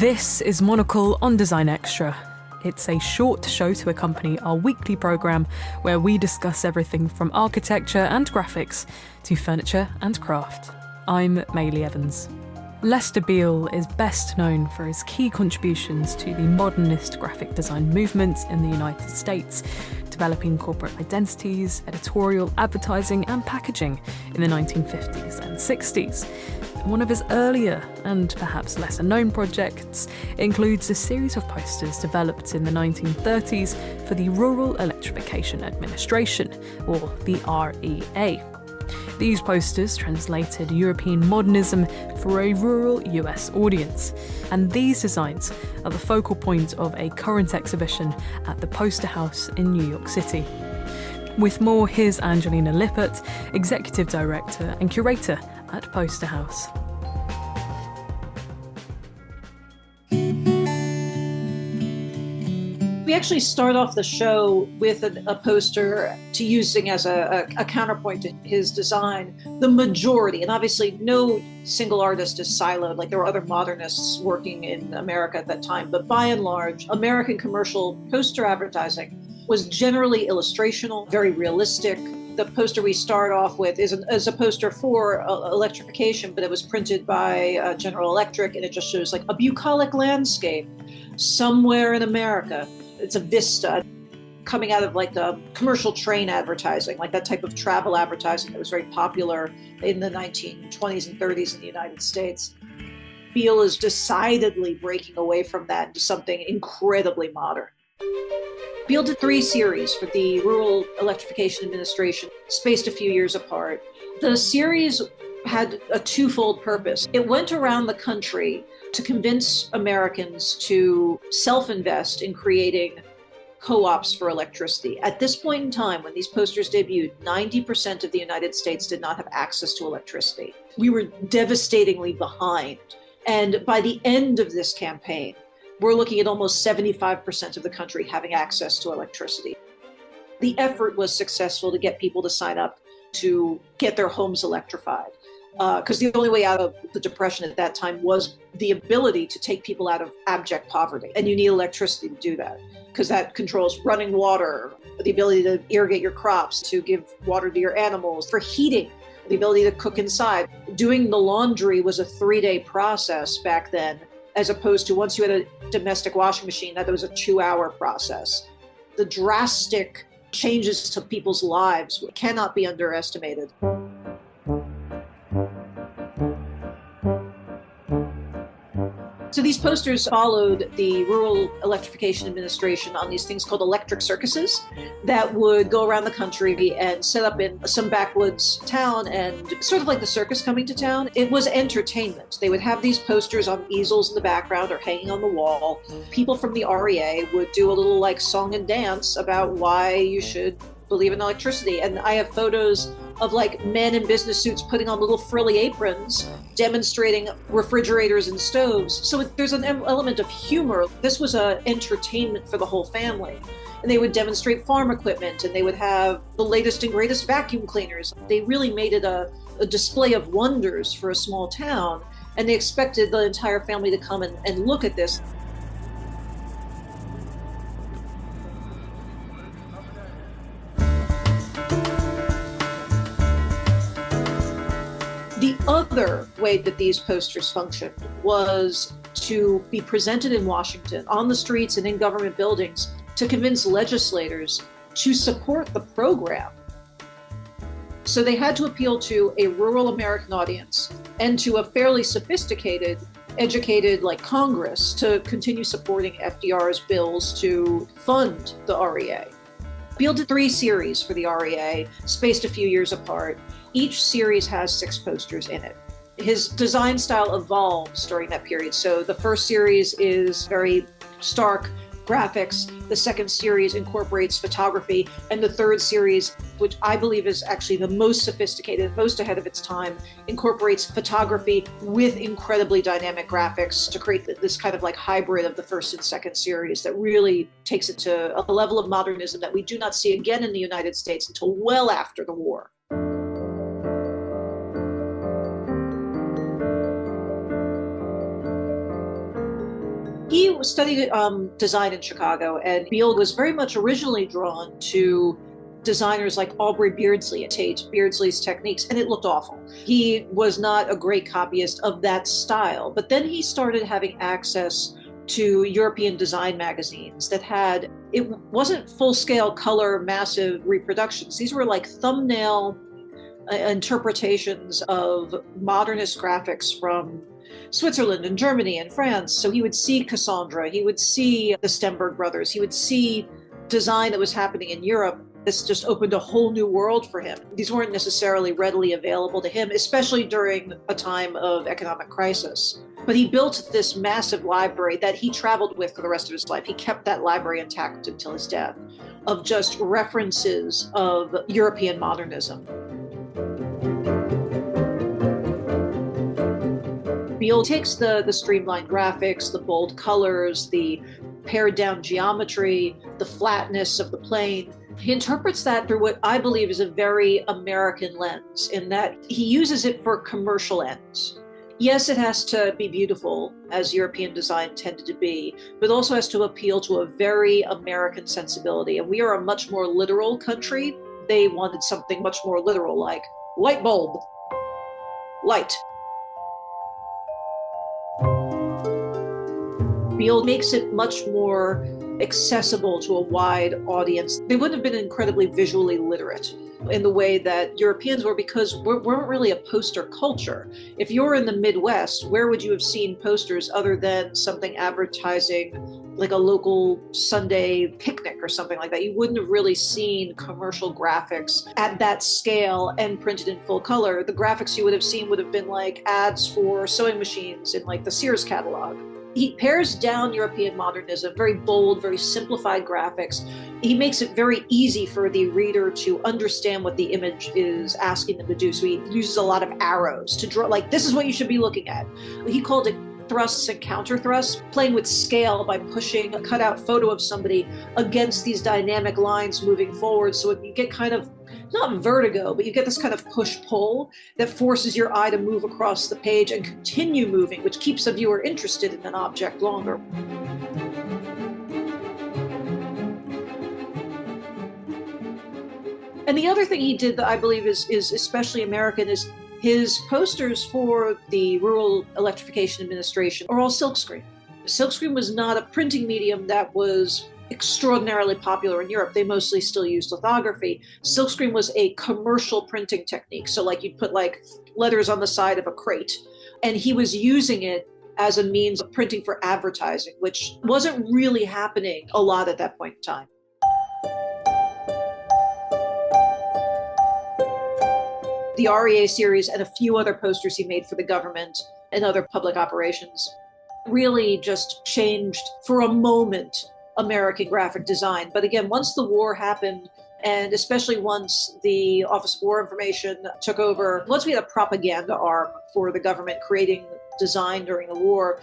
This is Monocle on Design Extra. It's a short show to accompany our weekly programme where we discuss everything from architecture and graphics to furniture and craft. I'm Maylie Evans. Lester Beall is best known for his key contributions to the modernist graphic design movement in the United States, developing corporate identities, editorial, advertising and packaging in the 1950s and 60s. One of his earlier and perhaps lesser known projects includes a series of posters developed in the 1930s for the Rural Electrification Administration, or the REA. These posters translated European modernism for a rural US audience, and these designs are the focal point of a current exhibition at the Poster House in New York City. With more, here's Angelina Lippert, Executive Director and Curator at Poster House. We actually start off the show with a poster to using as a counterpoint to his design. The majority, and obviously no single artist is siloed, like there were other modernists working in America at that time, but by and large, American commercial poster advertising was generally illustrational, very realistic. The poster we start off with is a poster for electrification, but it was printed by General Electric, and it just shows like a bucolic landscape somewhere in America. It's a vista coming out of like the commercial train advertising, like that type of travel advertising that was very popular in the 1920s and 30s in the United States. Beall is decidedly breaking away from that into something incredibly modern. Beall did 3 series for the Rural Electrification Administration, spaced a few years apart. The series had a twofold purpose. It went around the country to convince Americans to self-invest in creating co-ops for electricity. At this point in time, when these posters debuted, 90% of the United States did not have access to electricity. We were devastatingly behind. And by the end of this campaign, we're looking at almost 75% of the country having access to electricity. The effort was successful to get people to sign up to get their homes electrified. Because the only way out of the Depression at that time was the ability to take people out of abject poverty. And you need electricity to do that, because that controls running water, the ability to irrigate your crops, to give water to your animals, for heating, the ability to cook inside. Doing the laundry was a 3-day process back then, as opposed to once you had a domestic washing machine, that was a 2-hour process. The drastic changes to people's lives cannot be underestimated. So these posters followed the Rural Electrification Administration on these things called electric circuses that would go around the country and set up in some backwoods town, and sort of like the circus coming to town. It was entertainment. They would have these posters on easels in the background or hanging on the wall. People from the REA would do a little like song and dance about why you should believe in electricity. And I have photos of like men in business suits putting on little frilly aprons, demonstrating refrigerators and stoves. So there's an element of humor. This was an entertainment for the whole family. And they would demonstrate farm equipment, and they would have the latest and greatest vacuum cleaners. They really made it a display of wonders for a small town. And they expected the entire family to come and look at this. The other way that these posters functioned was to be presented in Washington, on the streets and in government buildings, to convince legislators to support the program. So they had to appeal to a rural American audience and to a fairly sophisticated, educated like Congress to continue supporting FDR's bills to fund the REA. Beall did 3 series for the REA, spaced a few years apart. Each series has 6 posters in it. His design style evolves during that period. So the first series is very stark graphics. The second series incorporates photography. And the third series, which I believe is actually the most sophisticated, most ahead of its time, incorporates photography with incredibly dynamic graphics to create this kind of like hybrid of the first and second series that really takes it to a level of modernism that we do not see again in the United States until well after the war. He studied design in Chicago, and Beall was very much originally drawn to designers like Aubrey Beardsley and Tate Beardsley's techniques, and it looked awful. He was not a great copyist of that style, but then he started having access to European design magazines that had, it wasn't full-scale color, massive reproductions. These were like thumbnail interpretations of modernist graphics from Switzerland and Germany and France. So he would see Cassandra, he would see the Stenberg brothers, he would see design that was happening in Europe. This just opened a whole new world for him. These weren't necessarily readily available to him, especially during a time of economic crisis. But he built this massive library that he traveled with for the rest of his life. He kept that library intact until his death, of just references of European modernism. Beall takes the streamlined graphics, the bold colors, the pared down geometry, the flatness of the plane. He interprets that through what I believe is a very American lens, in that he uses it for commercial ends. Yes, it has to be beautiful, as European design tended to be, but also has to appeal to a very American sensibility. And we are a much more literal country. They wanted something much more literal, like light bulb, light. Beall makes it much more accessible to a wide audience. They wouldn't have been incredibly visually literate in the way that Europeans were, because we weren't really a poster culture. If you're in the Midwest, where would you have seen posters other than something advertising like a local Sunday picnic or something like that? You wouldn't have really seen commercial graphics at that scale and printed in full color. The graphics you would have seen would have been like ads for sewing machines in like the Sears catalog. He pares down European modernism, very bold, very simplified graphics. He makes it very easy for the reader to understand what the image is asking them to do. So he uses a lot of arrows to draw, like, this is what you should be looking at. He called it thrusts and counter thrusts, playing with scale by pushing a cutout photo of somebody against these dynamic lines moving forward. So you get kind of, not vertigo, but you get this kind of push-pull that forces your eye to move across the page and continue moving, which keeps the viewer interested in an object longer. And the other thing he did that I believe is especially American is his posters for the Rural Electrification Administration are all silkscreen. Silkscreen was not a printing medium that was extraordinarily popular in Europe. They mostly still used lithography. Silkscreen was a commercial printing technique. So like you'd put like letters on the side of a crate, and he was using it as a means of printing for advertising, which wasn't really happening a lot at that point in time. The REA series and a few other posters he made for the government and other public operations really just changed for a moment American graphic design. But again, once the war happened, and especially once the Office of War Information took over, once we had a propaganda arm for the government creating design during the war,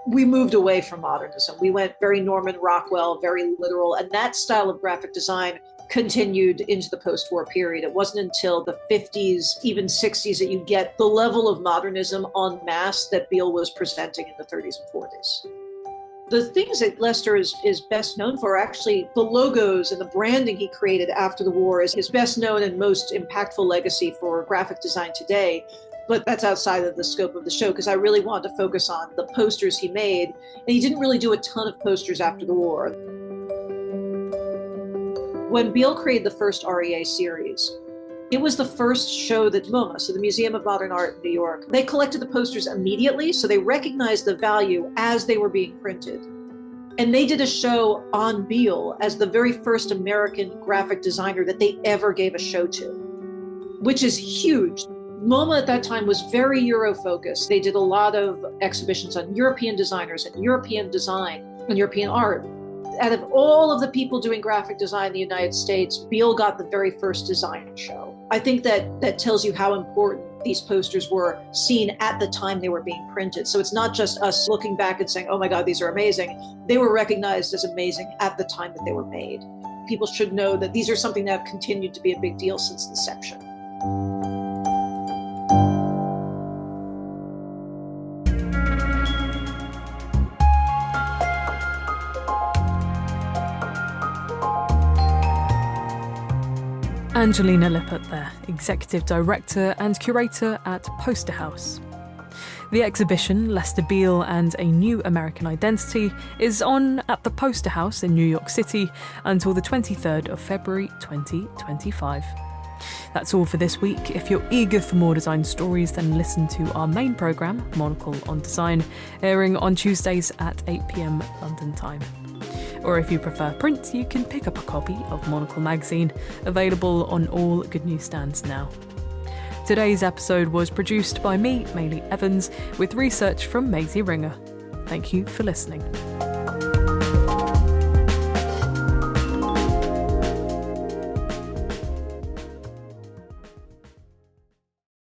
we moved away from modernism. We went very Norman Rockwell, very literal, and that style of graphic design continued into the post-war period. It wasn't until the 50s, even 60s, that you get the level of modernism en masse that Beall was presenting in the 30s and 40s. The things that Lester is best known for are actually the logos and the branding he created after the war is his best known and most impactful legacy for graphic design today. But that's outside of the scope of the show, because I really wanted to focus on the posters he made. And he didn't really do a ton of posters after the war. When Beall created the first REA series, it was the first show that MoMA, so the Museum of Modern Art in New York, they collected the posters immediately, so they recognized the value as they were being printed. And they did a show on Beall as the very first American graphic designer that they ever gave a show to, which is huge. MoMA at that time was very Euro-focused. They did a lot of exhibitions on European designers and European design and European art. Out of all of the people doing graphic design in the United States, Beall got the very first design show. I think that tells you how important these posters were seen at the time they were being printed. So it's not just us looking back and saying, oh my God, these are amazing. They were recognized as amazing at the time that they were made. People should know that these are something that have continued to be a big deal since inception. Angelina Lippert there, Executive Director and Curator at Poster House. The exhibition, Lester Beall and a New American Identity, is on at the Poster House in New York City until the 23rd of February 2025. That's all for this week. If you're eager for more design stories, then listen to our main programme, Monocle on Design, airing on Tuesdays at 8 p.m. London time. Or if you prefer print, you can pick up a copy of Monocle magazine, available on all good newsstands now. Today's episode was produced by me, Maylie Evans, with research from Maisie Ringer. Thank you for listening.